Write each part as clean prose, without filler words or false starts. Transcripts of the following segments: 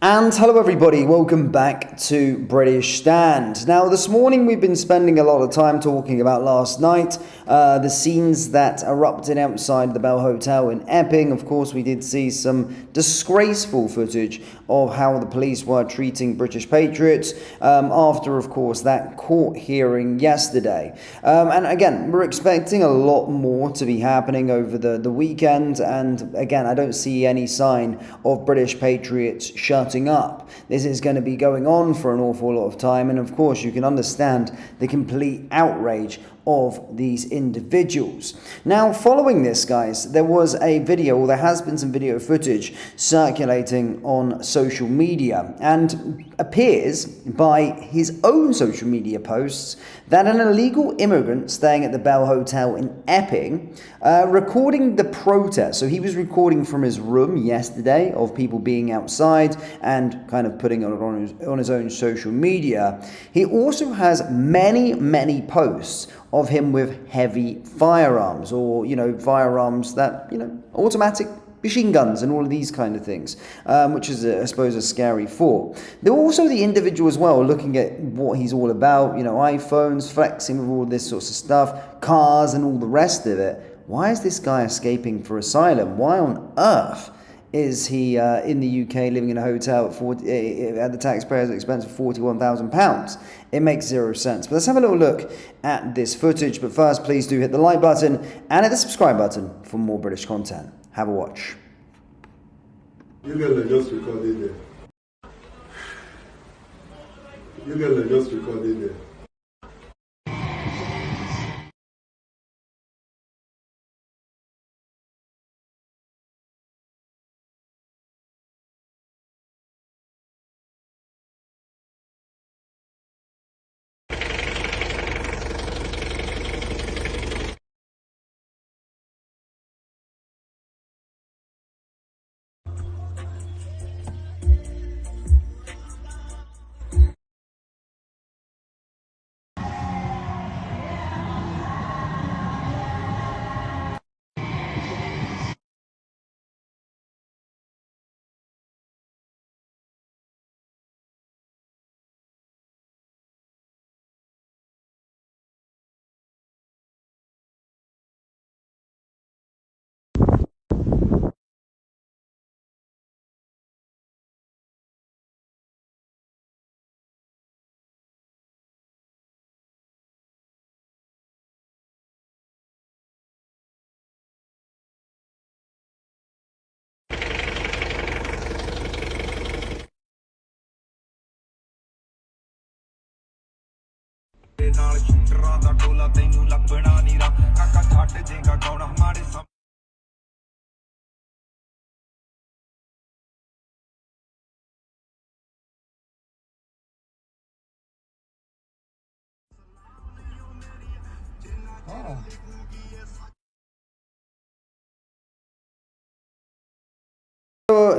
And hello everybody, welcome back to British Stand. Now this morning we've been spending a lot of time talking about last night, the scenes that erupted outside the Bell Hotel in Epping. Of course we did see some disgraceful footage of how the police were treating British patriots after of course that court hearing yesterday. And again, we're expecting a lot more to be happening over the weekend, and again I don't see any sign of British patriots shutting up. This is going to be going on for an awful lot of time, and of course you can understand the complete outrage of these individuals. Now, following this, guys, there was a video, or there has been some video footage circulating on social media, and appears by his own social media posts that an illegal immigrant staying at the Bell Hotel in Epping recording the protest. So he was recording from his room yesterday of people being outside and kind of putting it on his own social media. He also has many posts of him with heavy firearms, or firearms that automatic machine guns and all of these kind of things, which is I suppose a scary thought. They're also the individual as well looking at what he's all about, iPhones, flexing with all this sorts of stuff, cars and all the rest of it. Why is this guy escaping for asylum? Why on earth is he in the UK living in a hotel at the taxpayer's expense of £41,000? It makes zero sense. But let's have a little look at this footage. But first, please do hit the like button and hit the subscribe button for more British content. Have a watch. You guys are just recording there. You guys are just recording there.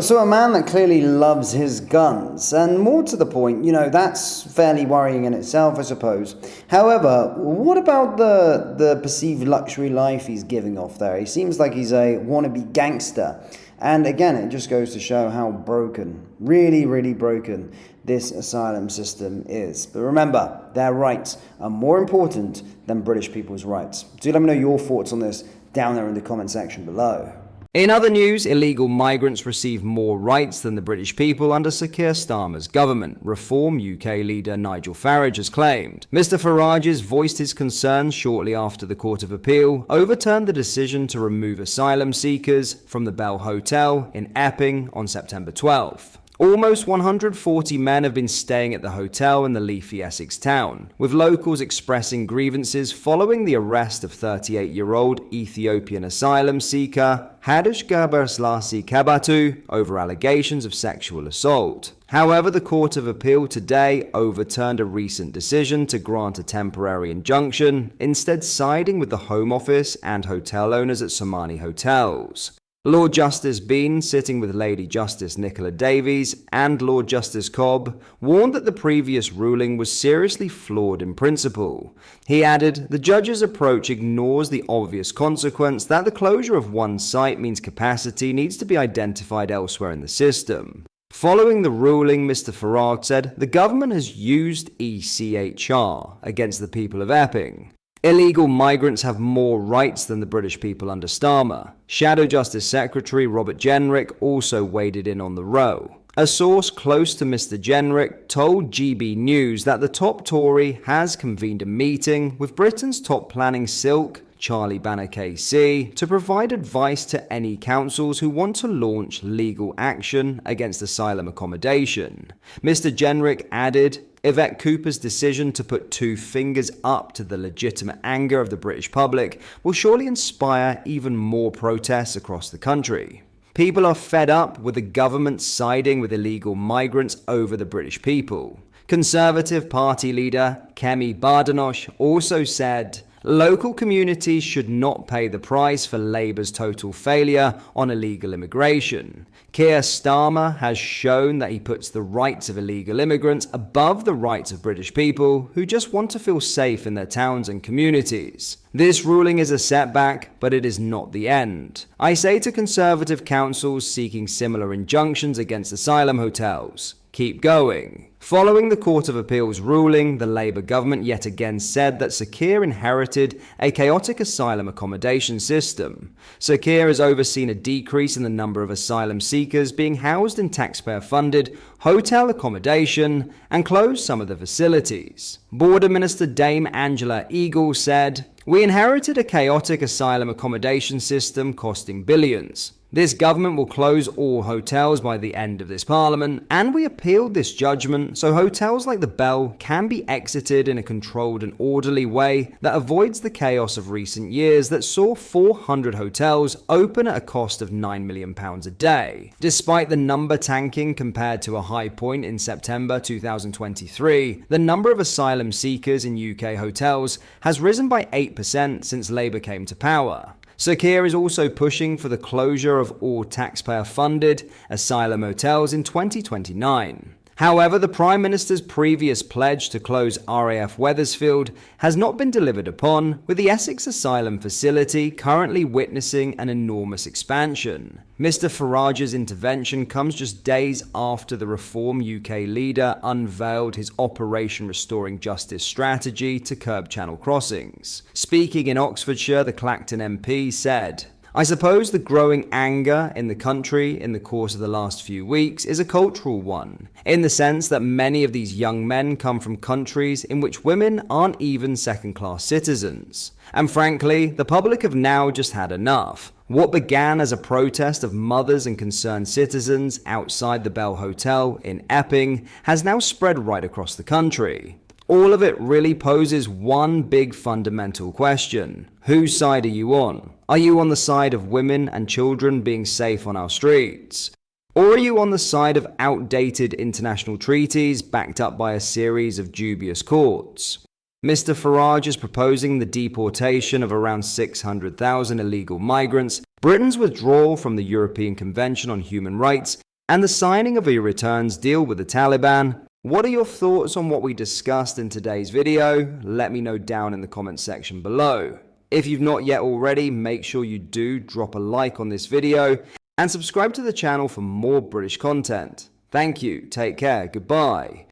So a man that clearly loves his guns, and more to the point, that's fairly worrying in itself, I suppose. However, what about the perceived luxury life he's giving off there? He seems like he's a wannabe gangster. And again, it just goes to show how broken, really broken, this asylum system is. But remember, their rights are more important than British people's rights. Do let me know your thoughts on this down there in the comment section below. In other news, illegal migrants receive more rights than the British people under Sir Keir Starmer's government, Reform UK leader Nigel Farage has claimed. Mr Farage has voiced his concerns shortly after the Court of Appeal overturned the decision to remove asylum seekers from the Bell Hotel in Epping on September 12th. Almost 140 men have been staying at the hotel in the leafy Essex town, with locals expressing grievances following the arrest of 38-year-old Ethiopian asylum seeker Hadush Gebrselassie Kabatu over allegations of sexual assault. However, the Court of Appeal today overturned a recent decision to grant a temporary injunction, instead siding with the Home Office and hotel owners at Somani hotels. Lord Justice Bean, sitting with Lady Justice Nicola Davies and Lord Justice Cobb, warned that the previous ruling was seriously flawed in principle. He added, the judge's approach ignores the obvious consequence that the closure of one site means capacity needs to be identified elsewhere in the system. Following the ruling, Mr. Farage said the government has used ECHR against the people of Epping. Illegal migrants have more rights than the British people under Starmer. Shadow Justice Secretary Robert Jenrick also waded in on the row. A source close to Mr. Jenrick told GB News that the top Tory has convened a meeting with Britain's top planning silk, Charlie Banner KC, to provide advice to any councils who want to launch legal action against asylum accommodation. Mr. Jenrick added, Yvette Cooper's decision to put two fingers up to the legitimate anger of the British public will surely inspire even more protests across the country. People are fed up with the government siding with illegal migrants over the British people. Conservative Party leader Kemi Badenoch also said, local communities should not pay the price for Labour's total failure on illegal immigration. Keir Starmer has shown that he puts the rights of illegal immigrants above the rights of British people who just want to feel safe in their towns and communities. This ruling is a setback, but it is not the end. I say to Conservative councils seeking similar injunctions against asylum hotels, keep going. Following the Court of Appeal's ruling, the Labour government yet again said that Sir Keir inherited a chaotic asylum accommodation system. Sir Keir has overseen a decrease in the number of asylum seekers being housed in taxpayer-funded hotel accommodation and closed some of the facilities. Border Minister Dame Angela Eagle said, we inherited a chaotic asylum accommodation system costing billions. This government will close all hotels by the end of this parliament, and we appealed this judgment so hotels like the Bell can be exited in a controlled and orderly way that avoids the chaos of recent years that saw 400 hotels open at a cost of £9 million a day. Despite the number tanking compared to a high point in September 2023, the number of asylum seekers in UK hotels has risen by 8% since Labour came to power. Sir Keir is also pushing for the closure of all taxpayer-funded asylum hotels in 2029. However, the Prime Minister's previous pledge to close RAF Wethersfield has not been delivered upon, with the Essex Asylum facility currently witnessing an enormous expansion. Mr. Farage's intervention comes just days after the Reform UK leader unveiled his Operation Restoring Justice strategy to curb channel crossings. Speaking in Oxfordshire, the Clacton MP said, I suppose the growing anger in the country in the course of the last few weeks is a cultural one, in the sense that many of these young men come from countries in which women aren't even second-class citizens. And frankly, the public have now just had enough. What began as a protest of mothers and concerned citizens outside the Bell Hotel in Epping has now spread right across the country. All of it really poses one big fundamental question. Whose side are you on? Are you on the side of women and children being safe on our streets? Or are you on the side of outdated international treaties backed up by a series of dubious courts? Mr. Farage is proposing the deportation of around 600,000 illegal migrants, Britain's withdrawal from the European Convention on Human Rights, and the signing of a returns deal with the Taliban. What are your thoughts on what we discussed in today's video? Let me know down in the comments section below. If you've not yet already, make sure you do drop a like on this video and subscribe to the channel for more British content. Thank you, take care, goodbye.